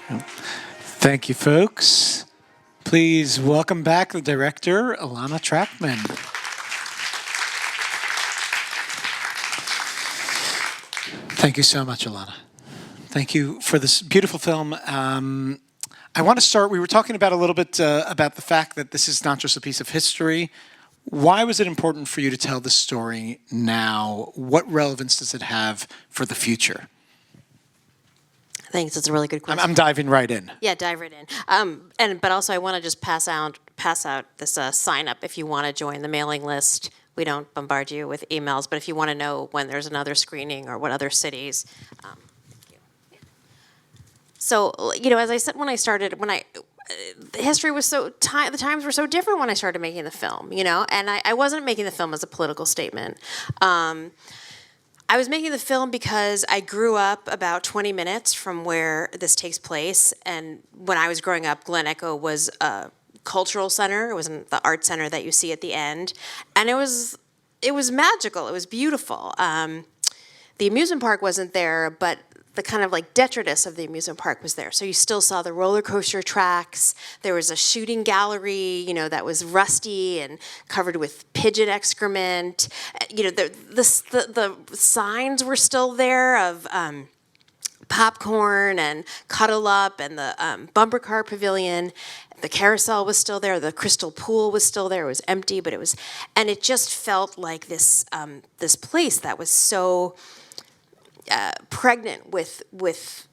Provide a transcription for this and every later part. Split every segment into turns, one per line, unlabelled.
Thank you, folks. Please welcome back the director, Ilana Trachtman. Thank you so much, Ilana. Thank you for this beautiful film. I want to start, we were talking about a little bit about the fact that this is not just a piece of history. Why was it important for you to tell this story now? What relevance does it have for the future?
Thanks. It's a really good question.
I'm diving right in.
Yeah, dive right in. But also, I want to just pass out this sign up if you want to join the mailing list. We don't bombard you with emails, but if you want to know when there's another screening or what other cities. Thank you. Yeah. So, as I said when I started, the history was the times were so different when I started making the film, and I wasn't making the film as a political statement. I was making the film because I grew up about 20 minutes from where this takes place. And when I was growing up, Glen Echo was a cultural center. It was the art center that you see at the end. And it was magical. It was beautiful. The amusement park wasn't there, but the kind of like detritus of the amusement park was there. So you still saw the roller coaster tracks. There was a shooting gallery, that was rusty and covered with pigeon excrement. The signs were still there of popcorn and Cuddle Up and the bumper car pavilion. The carousel was still there. The crystal pool was still there. It was empty, but it just felt like this place that was so pregnant with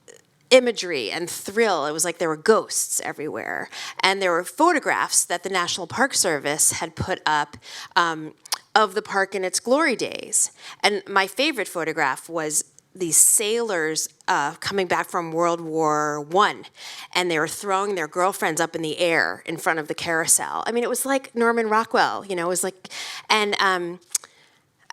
imagery and thrill. It was like there were ghosts everywhere. And there were photographs that the National Park Service had put up of the park in its glory days. And my favorite photograph was these sailors coming back from World War I, and they were throwing their girlfriends up in the air in front of the carousel. I mean, it was like Norman Rockwell, it was like, and I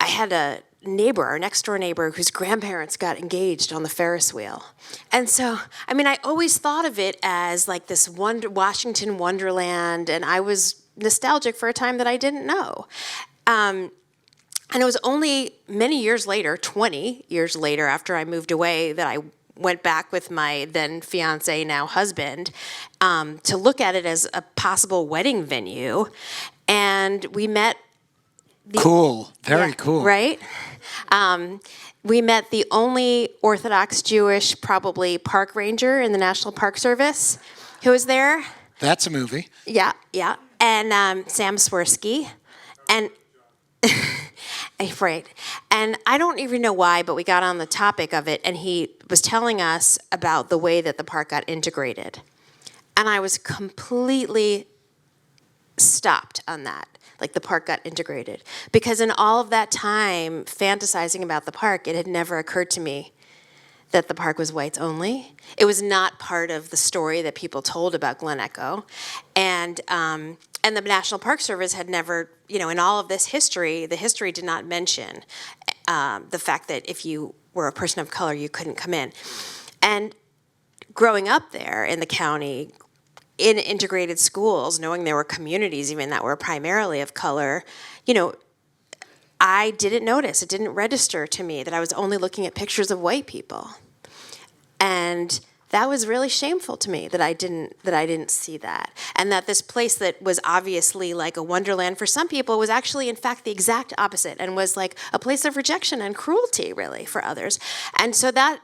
had a neighbor, our next door neighbor, whose grandparents got engaged on the Ferris wheel. And so, I always thought of it as like this Washington Wonderland, and I was nostalgic for a time that I didn't know. And it was only many years later, 20 years later after I moved away, that I went back with my then fiance, now husband, to look at it as a possible wedding venue. And we met
Cool. Very cool.
Right? We met the only Orthodox Jewish, probably park ranger in the National Park Service who was there.
That's a movie.
Yeah. And Sam Swirsky. And right. And I don't even know why, but we got on the topic of it, and he was telling us about the way that the park got integrated. And I was completely stopped on that. Like the park got integrated. Because in all of that time fantasizing about the park, it had never occurred to me that the park was whites only. It was not part of the story that people told about Glen Echo. And the National Park Service had never, in all of this history, the history did not mention the fact that if you were a person of color, you couldn't come in. And growing up there in the county, in integrated schools, knowing there were communities even that were primarily of color, I didn't notice, it didn't register to me that I was only looking at pictures of white people. And that was really shameful to me that I didn't see that. And that this place that was obviously like a wonderland for some people was actually in fact the exact opposite, and was like a place of rejection and cruelty really for others. And so that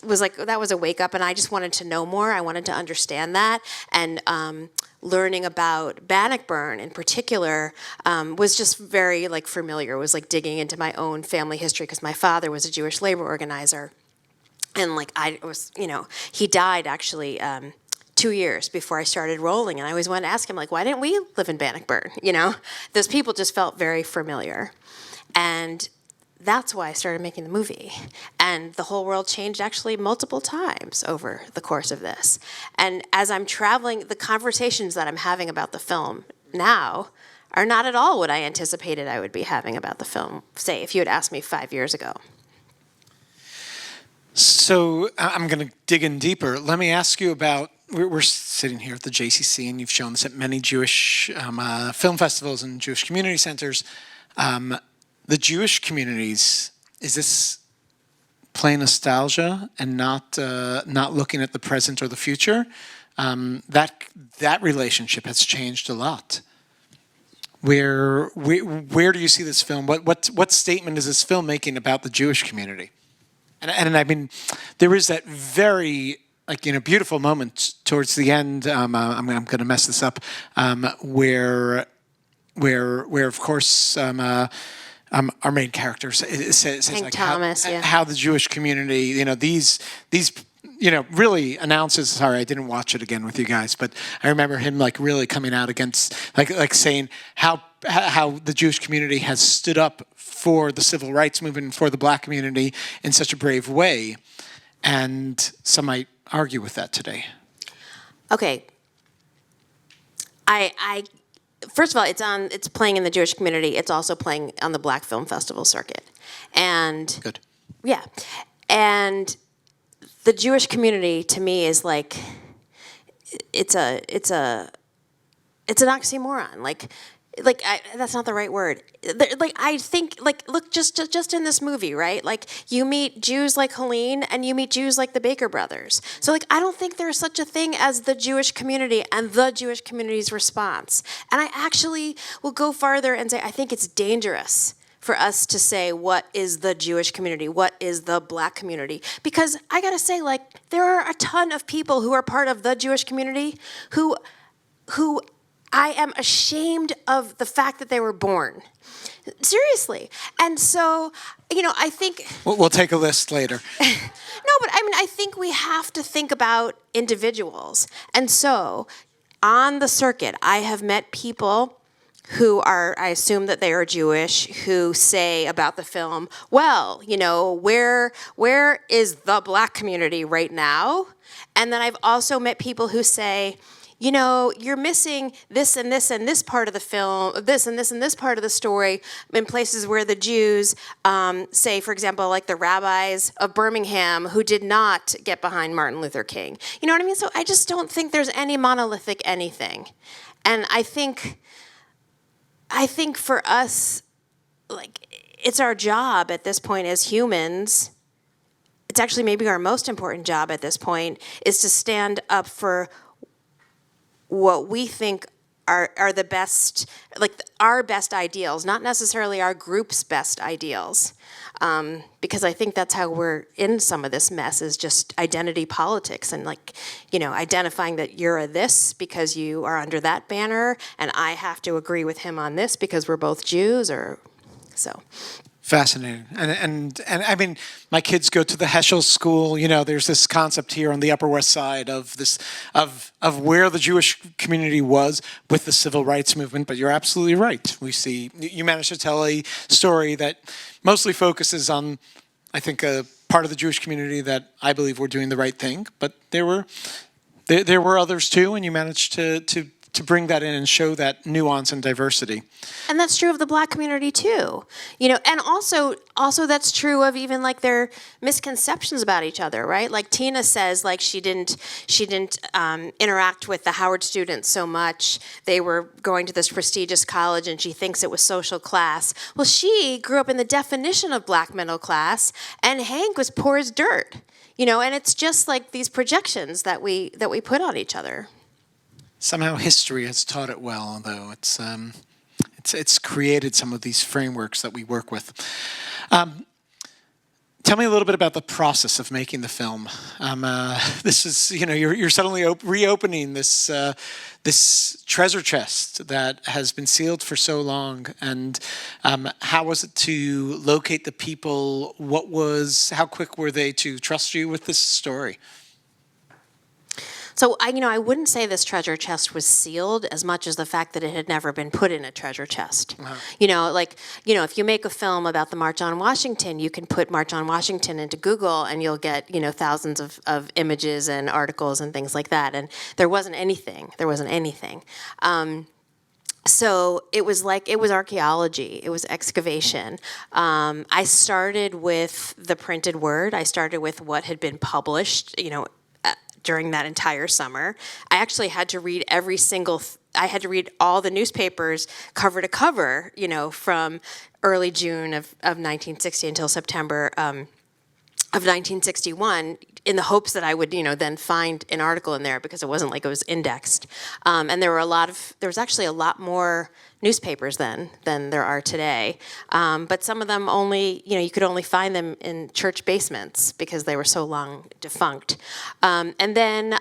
was a wake up, and I just wanted to know more. I wanted to understand that, and learning about Bannockburn in particular was just very familiar. It was like digging into my own family history, because my father was a Jewish labor organizer, and he died actually 2 years before I started rolling, and I always wanted to ask him why didn't we live in Bannockburn? Those people just felt very familiar, and that's why I started making the movie. And the whole world changed actually multiple times over the course of this. And as I'm traveling, the conversations that I'm having about the film now are not at all what I anticipated I would be having about the film, say, if you had asked me 5 years ago.
So I'm going to dig in deeper. Let me ask you about, we're sitting here at the JCC, and you've shown this at many Jewish film festivals and Jewish community centers. The Jewish communities, is this plain nostalgia and not looking at the present or the future, that relationship has changed a lot. Where do you see this film? What statement is this film making about the Jewish community? And I mean, there is that very beautiful moment towards the end. I'm going to mess this up. Where of course our main character says
Hank
like
Thomas,
how the Jewish community, these really announces. Sorry, I didn't watch it again with you guys, but I remember him really coming out against saying how the Jewish community has stood up for the civil rights movement, for the black community in such a brave way, and some might argue with that today.
Okay. I first of all, it's playing in the Jewish community. It's also playing on the Black Film Festival circuit, and
Good.
Yeah, and the Jewish community to me is it's an oxymoron. That's not the right word. I think look just in this movie, right? You meet Jews like Helene and you meet Jews like the Baker brothers. So I don't think there's such a thing as the Jewish community and the Jewish community's response. And I actually will go farther and say I think it's dangerous for us to say what is the Jewish community, what is the black community. Because I gotta say, there are a ton of people who are part of the Jewish community who I am ashamed of the fact that they were born. Seriously. And so, I think...
We'll take a list later.
No, but I think we have to think about individuals. And so, on the circuit, I have met people who are, I assume that they are Jewish, who say about the film, well, where is the black community right now? And then I've also met people who say, you're missing this and this and this part of the film, this and this and this part of the story in places where the Jews, say, for example, the rabbis of Birmingham who did not get behind Martin Luther King. You know what I mean? So I just don't think there's any monolithic anything. And I think for us, it's our job at this point as humans, it's actually maybe our most important job at this point, is to stand up for what we think are the best, our best ideals, not necessarily our group's best ideals. Because I think that's how we're in some of this mess, is just identity politics and identifying that you're a this because you are under that banner and I have to agree with him on this because we're both Jews or so.
Fascinating. And I mean, my kids go to the Heschel School. There's this concept here on the Upper West Side of this of where the Jewish community was with the civil rights movement. But you're absolutely right. We see you managed to tell a story that mostly focuses on, I think, a part of the Jewish community that I believe were doing the right thing. But there were others too, and you managed to bring that in and show that nuance and diversity.
And that's true of the black community too. And also that's true of even their misconceptions about each other, right? Tina says she didn't interact with the Howard students so much. They were going to this prestigious college and she thinks it was social class. Well, she grew up in the definition of black middle class and Hank was poor as dirt. And it's just these projections that we put on each other.
Somehow history has taught it well, though. It's created some of these frameworks that we work with. Tell me a little bit about the process of making the film. This is, you're suddenly reopening this treasure chest that has been sealed for so long. And how was it to locate the people? How quick were they to trust you with this story?
So I wouldn't say this treasure chest was sealed as much as the fact that it had never been put in a treasure chest. Uh-huh. If you make a film about the March on Washington, you can put March on Washington into Google and you'll get, thousands of images and articles and things like that. And there wasn't anything. So it was archaeology. It was excavation. I started with the printed word. I started with what had been published, during that entire summer. I actually had to read I had to read all the newspapers cover to cover, from early June of 1960 until September of 1961 in the hopes that I would, then find an article in there because it wasn't like it was indexed. And there was actually a lot more newspapers then than there are today. But some of them only, you could only find them in church basements because they were so long defunct. And then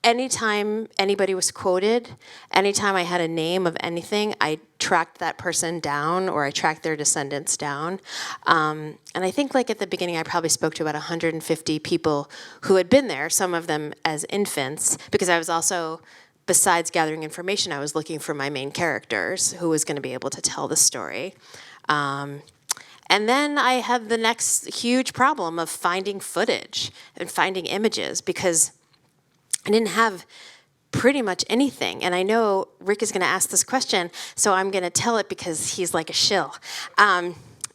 anytime anybody was quoted, anytime I had a name of anything, I tracked that person down or I tracked their descendants down. And I think like at the beginning, I probably spoke to about 150 people who had been there, some of them as infants, because I was also, besides gathering information, I was looking for my main characters who was going to be able to tell the story. And then I had the next huge problem of finding footage and finding images because I didn't have pretty much anything. And I know Rick is going to ask this question, so I'm going to tell it because he's like a shill.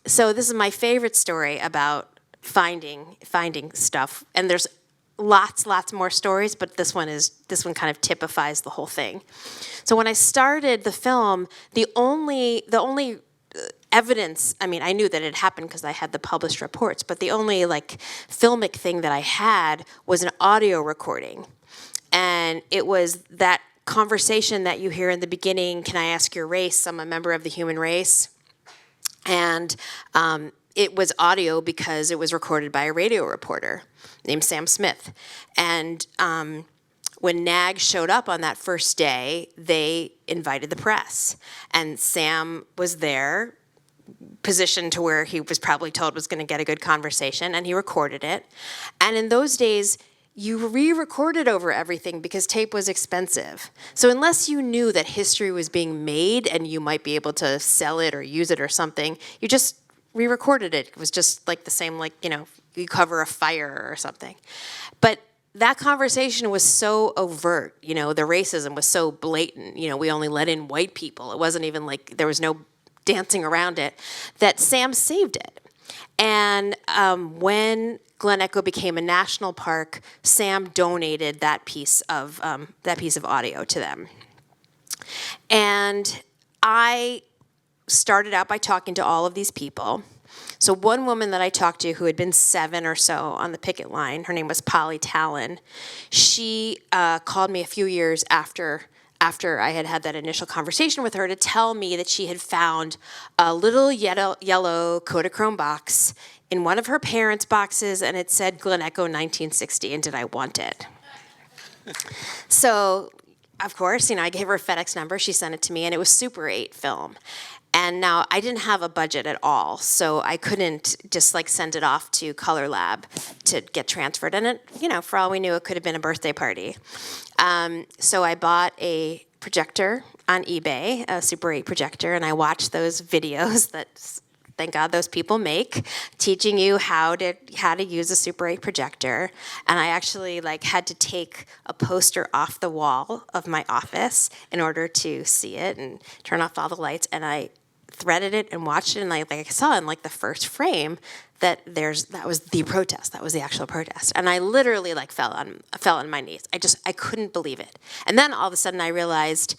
So this is my favorite story about finding stuff. And there's lots more stories, but this one kind of typifies the whole thing. So when I started the film, the only evidence, I mean, I knew that it happened because I had the published reports, but the only like filmic thing that I had was an audio recording. And it was that conversation that you hear in the beginning, can I ask your race? I'm a member of the human race. And it was audio because it was recorded by a radio reporter named Sam Smith. And when NAG showed up on that first day, they invited the press. And Sam was there, positioned to where he was probably told was going to get a good conversation, and he recorded it. And in those days, you re-recorded over everything because tape was expensive. So unless you knew that history was being made and you might be able to sell it or use it or something, you just re-recorded it. It was just like the same, like, you cover a fire or something. But that conversation was so overt, the racism was so blatant, we only let in white people. It wasn't even like there was no dancing around it, that Sam saved it. And when Glen Echo became a national park, Sam donated that piece of audio to them. And I started out by talking to all of these people. So one woman that I talked to who had been 7 or so on the picket line, her name was Polly Talon. She called me a few years after I had that initial conversation with her to tell me that she had found a little yellow Kodachrome box in one of her parents' boxes, and it said Glen Echo 1960, and did I want it? So, of course, I gave her a FedEx number, she sent it to me, and it was Super 8 film. And now I didn't have a budget at all, so I couldn't just like send it off to Color Lab to get transferred. And it, for all we knew, it could have been a birthday party. So I bought a projector on eBay, a Super 8 projector, and I watched those videos that, thank God, those people make, teaching you how to use a Super 8 projector. And I actually had to take a poster off the wall of my office in order to see it and turn off all the lights. And I threaded it and watched it, and I saw in the first frame that was the protest. That was the actual protest. And I literally fell on my knees. I couldn't believe it. And then all of a sudden I realized,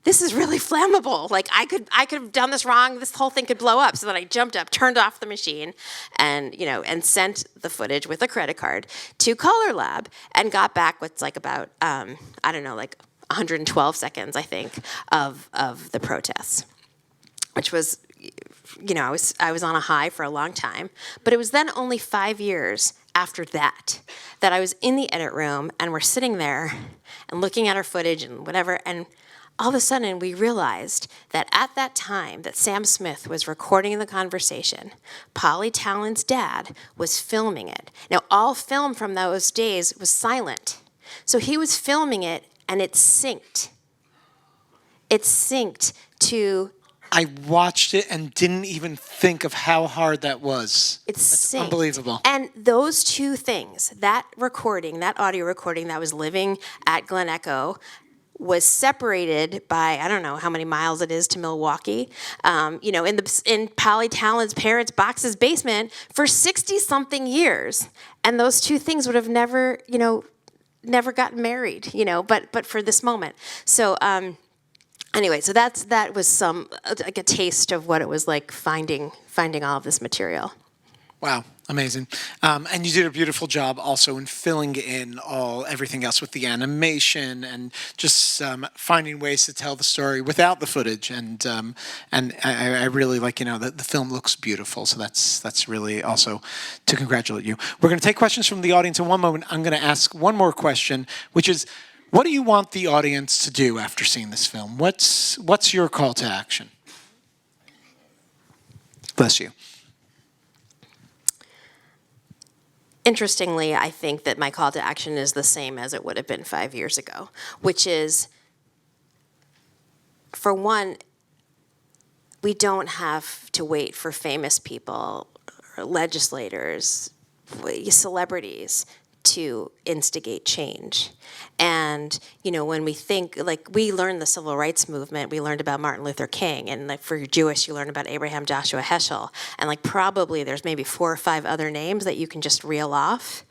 this is really flammable. I could have done this wrong. This whole thing could blow up. So then I jumped up, turned off the machine, and sent the footage with a credit card to Color Lab, and got back what's about 112 seconds, I think, of the protests, which was, I was on a high for a long time. But it was then only 5 years after that I was in the edit room, and we're sitting there and looking at our footage and whatever, and all of a sudden we realized that at that time that Sam Smith was recording the conversation, Polly Talon's dad was filming it. Now, all film from those days was silent. So he was filming it, and it synced. It synced to...
I watched it and didn't even think of how hard that was.
It's
unbelievable.
And those two things, that recording, that audio recording that was living at Glen Echo, was separated by, I don't know how many miles it is to Milwaukee, in Polly Talon's parents' box's basement for 60-something years. And those two things would have never gotten married, but for this moment. So, anyway, so that was a taste of what it was like finding all of this material.
Wow, amazing. And you did a beautiful job also in filling in everything else with the animation and just finding ways to tell the story without the footage. And I really like, that the film looks beautiful. So that's really also to congratulate you. We're going to take questions from the audience in one moment. I'm going to ask one more question, which is, what do you want the audience to do after seeing this film? What's your call to action? Bless you.
Interestingly, I think that my call to action is the same as it would have been 5 years ago, which is, for one, we don't have to wait for famous people or legislators, celebrities to instigate change. And, when we think, we learned the civil rights movement, we learned about Martin Luther King, and for Jewish, you learn about Abraham Joshua Heschel, and probably there's maybe 4 or 5 other names that you can just reel off.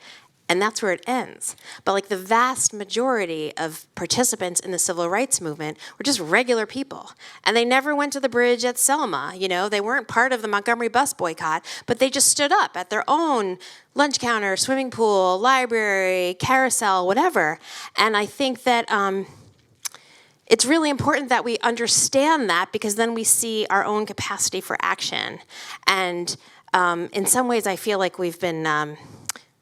And that's where it ends. But the vast majority of participants in the civil rights movement were just regular people. And they never went to the bridge at Selma, they weren't part of the Montgomery bus boycott, but they just stood up at their own lunch counter, swimming pool, library, carousel, whatever. And I think that it's really important that we understand that, because then we see our own capacity for action. And in some ways, I feel like we've been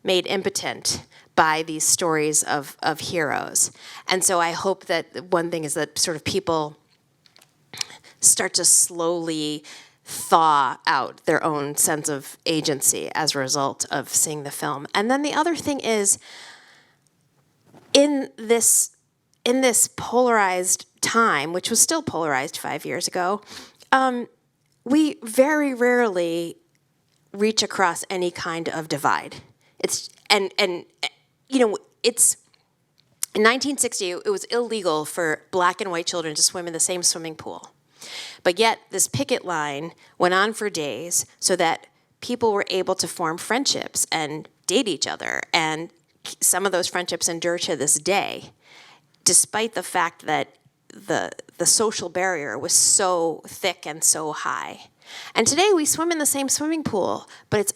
made impotent by these stories of heroes. And so I hope that one thing is that sort of people start to slowly thaw out their own sense of agency as a result of seeing the film. And then the other thing is, in this polarized time, which was still polarized 5 years ago, we very rarely reach across any kind of divide. It's in 1960 it was illegal for black and white children to swim in the same swimming pool. But yet this picket line went on for days so that people were able to form friendships and date each other, and some of those friendships endure to this day, despite the fact that the social barrier was so thick and so high. And today we swim in the same swimming pool, but it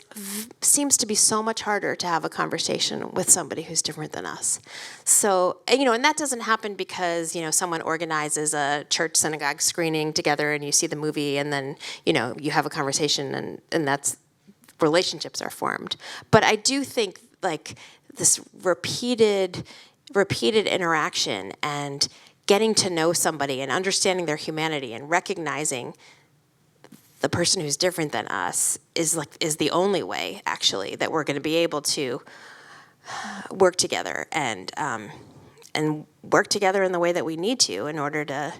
seems to be so much harder to have a conversation with somebody who's different than us. So, and that doesn't happen because, someone organizes a church synagogue screening together and you see the movie and then, you have a conversation and that's, relationships are formed. But I do think this repeated interaction and getting to know somebody and understanding their humanity and recognizing the person who's different than us is the only way, actually, that we're going to be able to work together and work together in the way that we need to in order to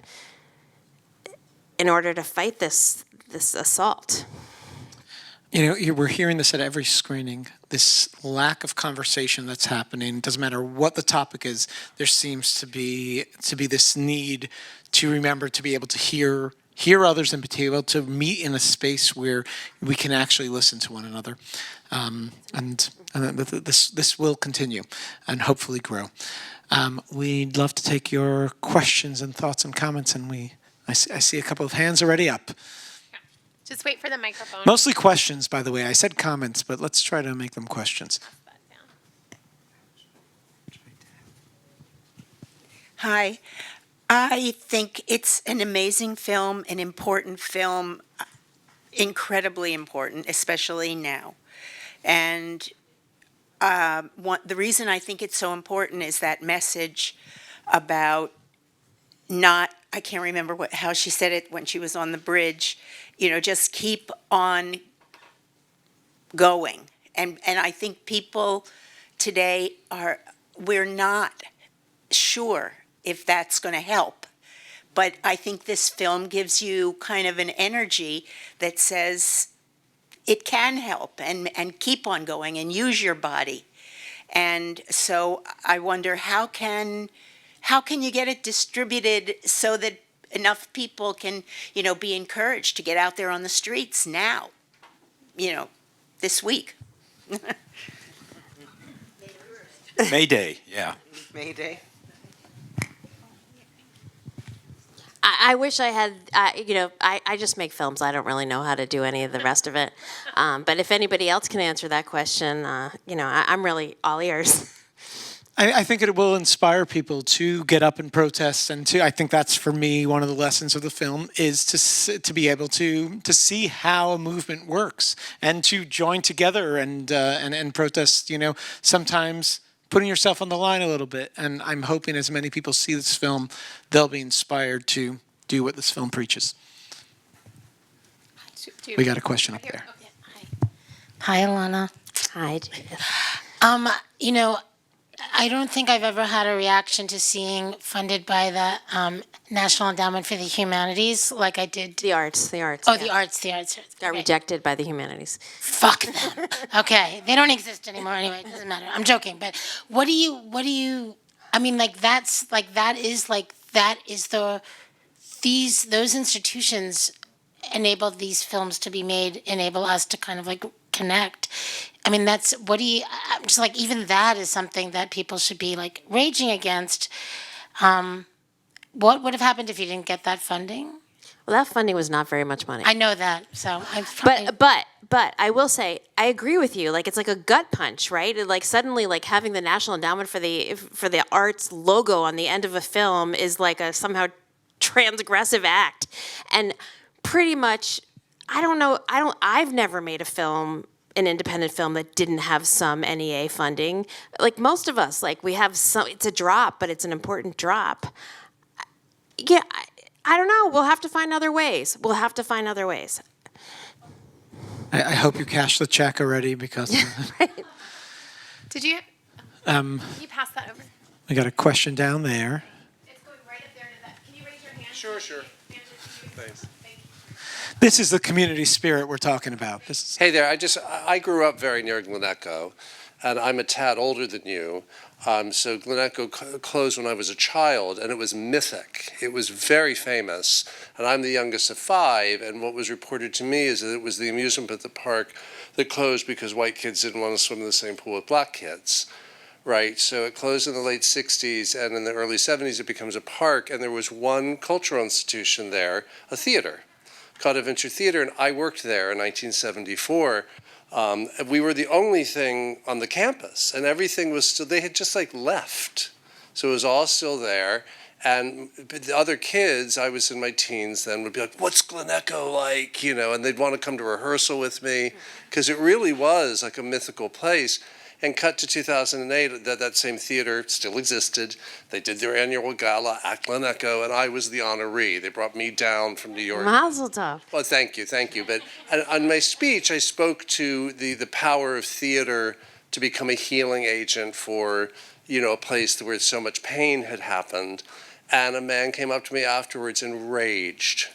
fight this assault.
We're hearing this at every screening, this lack of conversation that's happening. Doesn't matter what the topic is, there seems to be this need to remember to be able to hear others and be able to meet in a space where we can actually listen to one another. And this will continue and hopefully grow. We'd love to take your questions and thoughts and comments, and I see a couple of hands already up.
Just wait for the microphone.
Mostly questions, by the way. I said comments, but let's try to make them questions.
Hi. I think it's an amazing film, an important film, incredibly important, especially now. And the reason I think it's so important is that message about I can't remember how she said it when she was on the bridge, just keep on going. And I think people today we're not sure if that's going to help. But I think this film gives you kind of an energy that says it can help and keep on going and use your body. And so I wonder how can you get it distributed so that enough people can, be encouraged to get out there on the streets now, this week.
May Day, yeah.
May Day.
I wish I had, I just make films. I don't really know how to do any of the rest of it. But if anybody else can answer that question, I'm really all ears.
I think it will inspire people to get up and protest, and I think that's for me one of the lessons of the film is to be able to see how a movement works and to join together and protest. Sometimes putting yourself on the line a little bit. And I'm hoping as many people see this film, they'll be inspired to do what this film preaches. We got a question up there.
Hi, Ilana.
Hi.
I don't think I've ever had a reaction to seeing funded by the National Endowment for the Humanities like I did.
The arts.
Oh,
Yeah.
the arts.
Got rejected by the humanities.
Fuck them. Okay, they don't exist anymore anyway. It doesn't matter. I'm joking, but what do you? I mean, those institutions enable these films to be made, enable us to kind of like connect. I mean, I'm just like, even that is something that people should be like raging against. What would have happened if you didn't get that funding?
Well, that funding was not very much money.
I know that, so I'm probably...
But I will say, I agree with you. Like, it's like a gut punch, right? Like, suddenly, like, having the National Endowment for the Arts logo on the end of a film is like a somehow transgressive act. And pretty much, I've never made a film, an independent film, that didn't have some NEA funding. Like most of us, like we have some, it's a drop, but it's an important drop. Yeah, I don't know. We'll have to find other ways.
I hope you cashed the check already because
Right.
Did you? Can you pass that over?
we got a question down there.
It's going right up there to that. Can you raise your hand?
Sure.
Thanks.
This is the community spirit we're talking about.
Hey there, I grew up very near Glen-Echo, and I'm a tad older than you. So Glen-Echo closed when I was a child, and it was mythic. It was very famous, and I'm the youngest of 5, and what was reported to me is that it was the amusement at the park that closed because white kids didn't want to swim in the same pool with black kids. Right, so it closed in the late 60s, and in the early 70s it becomes a park, and there was one cultural institution there, a theater, called Adventure Theater, and I worked there in 1974. We were the only thing on the campus, and everything was still, they had just like left. So it was all still there, and the other kids, I was in my teens then, would be like, what's Glen-Echo like, and they'd want to come to rehearsal with me, because it really was like a mythical place. And cut to 2008, that same theater still existed. They did their annual gala at Glen-Echo, and I was the honoree. They brought me down from New York.
Mazel tov.
Well, thank you. But on my speech, I spoke to the power of theater to become a healing agent for, a place where so much pain had happened. And a man came up to me afterwards and raged.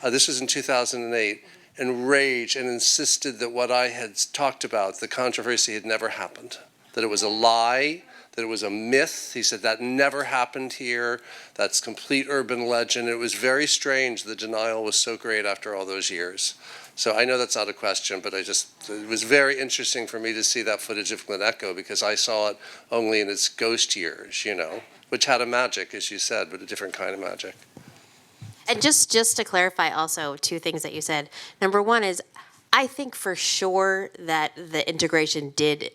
This was in 2008. Enraged and insisted that what I had talked about, the controversy, had never happened, that it was a lie, that it was a myth. He said that never happened here. That's complete urban legend. It was very strange. The denial was so great after all those years. So I know that's not a question, but it was very interesting for me to see that footage of Glen-Echo because I saw it only in its ghost years, which had a magic, as you said, but a different kind of magic.
And just to clarify also 2 things that you said. Number one is, I think for sure that the integration did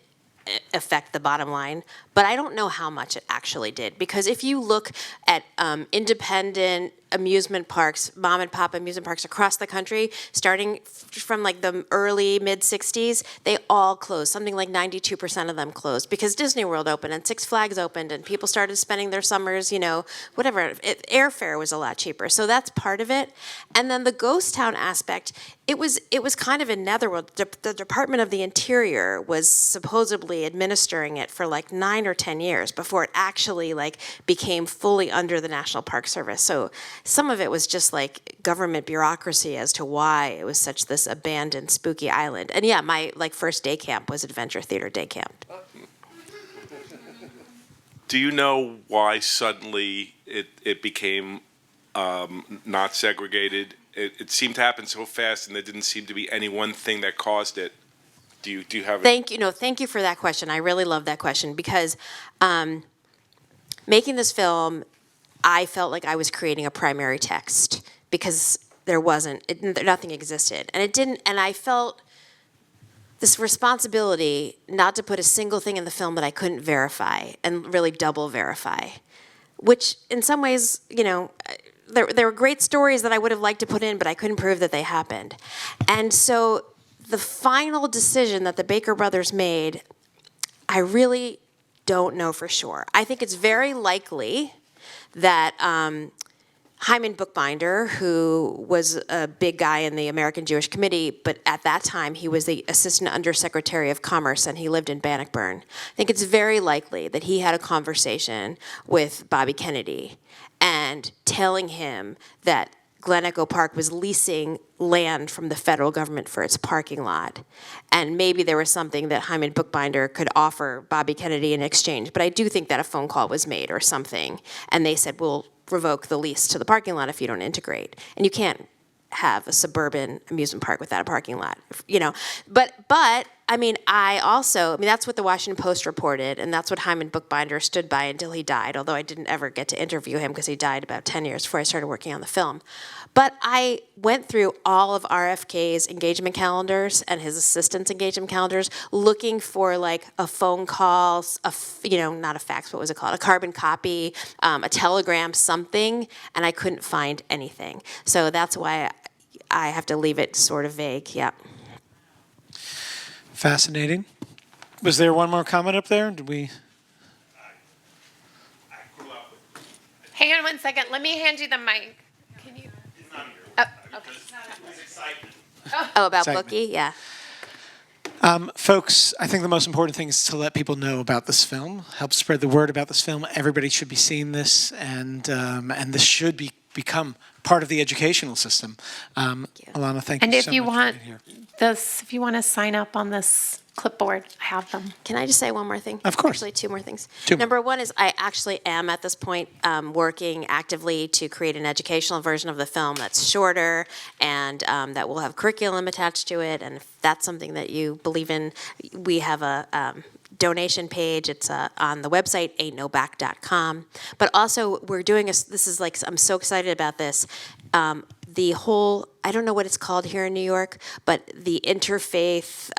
affect the bottom line, but I don't know how much it actually did. Because if you look at independent amusement parks, mom and pop amusement parks across the country, starting from like the early mid 60s, they all closed. Something like 92% of them closed because Disney World opened and Six Flags opened and people started spending their summers, whatever. Airfare was a lot cheaper. So that's part of it. And then the ghost town aspect, it was kind of in Netherworld. The Department of the Interior was supposedly administering it for like 9 or 10 years before it actually like became fully under the National Park Service. So some of it was just like government bureaucracy as to why it was such this abandoned, spooky island. And yeah, my like first day camp was Adventure Theater day camp.
Do you know why suddenly it became not segregated? It seemed to happen so fast, and there didn't seem to be any one thing that caused it. Do you have?
Thank you for that question. I really love that question because making this film, I felt like I was creating a primary text because nothing existed. And it didn't, and I felt this responsibility not to put a single thing in the film that I couldn't verify and really double verify, which in some ways, there were great stories that I would have liked to put in, but I couldn't prove that they happened. And so the final decision that the Baker brothers made, I really don't know for sure. I think it's very likely that Hyman Bookbinder, who was a big guy in the American Jewish Committee, but at that time he was the Assistant Undersecretary of Commerce and he lived in Bannockburn. I think it's very likely that he had a conversation with Bobby Kennedy and telling him that Glen Echo Park was leasing land from the federal government for its parking lot. And maybe there was something that Hyman Bookbinder could offer Bobby Kennedy in exchange. But I do think that a phone call was made or something. And they said, we'll revoke the lease to the parking lot if you don't integrate. And you can't have a suburban amusement park without a parking lot, But that's what the Washington Post reported, and that's what Hyman Bookbinder stood by until he died, although I didn't ever get to interview him because he died about 10 years before I started working on the film. But I went through all of RFK's engagement calendars and his assistant's engagement calendars looking for like a phone call, not a fax, what was it called? A carbon copy, a telegram, something, and I couldn't find anything. So that's why I have to leave it sort of vague, yeah.
Fascinating. Was there one more comment up there? Did we?
Hang on one second. Let me hand you the mic. Can you? Oh, okay.
Oh, about
Segment.
Bookie? Yeah.
Folks, I think the most important thing is to let people know about this film, help spread the word about this film. Everybody should be seeing this, and this should become part of the educational system. Ilana, thank
And
you
if
so
you
much
want
for being here.
if you want to sign up on this clipboard, I have them.
Can I just say one more thing?
Of course.
Actually, two more things.
Two more.
Number one is I actually am at this point working actively to create an educational version of the film that's shorter and that will have curriculum attached to it. And if that's something that you believe in, we have a donation page. It's on the website, ain'tnoback.com. But also, we're doing this is like, I'm so excited about this. The whole, I don't know what it's called here in New York, but the interfaith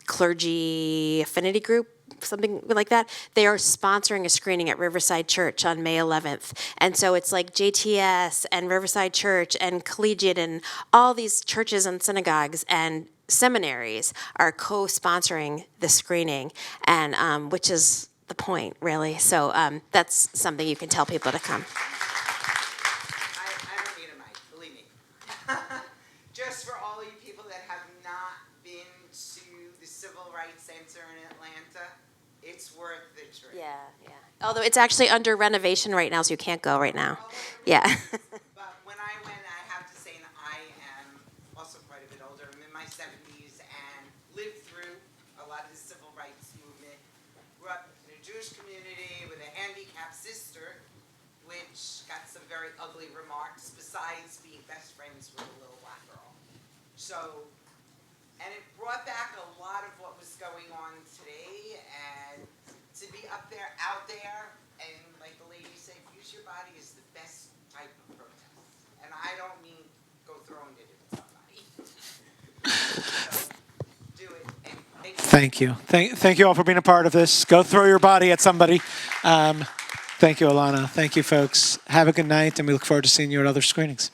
clergy affinity group, something like that, they are sponsoring a screening at Riverside Church on May 11th. And so it's like JTS and Riverside Church and Collegiate and all these churches and synagogues and seminaries are co-sponsoring the screening, and which is the point, really. So that's something you can tell people to come.
I don't need a mic, believe me. Just for all you people that have not been to the Civil Rights Center in Atlanta, it's worth the trip.
Yeah. Although it's actually under renovation right now, so you can't go right now. Yeah.
But when I went, I have to say, and I am also quite a bit older. I'm in my 70s and lived through a lot of the civil rights movement. Grew up in a Jewish community with a handicapped sister, which got some very ugly remarks besides being best friends with a little black girl. So, and it brought back a lot of what was going on today, and to be up there, out there, and like the lady said, use your body is the best type of protest. And I don't mean go throwing it at somebody. So, do it. And
Thank you. Thank you all for being a part of this. Go throw your body at somebody. Thank you, Ilana. Thank you, folks. Have a good night, and we look forward to seeing you at other screenings.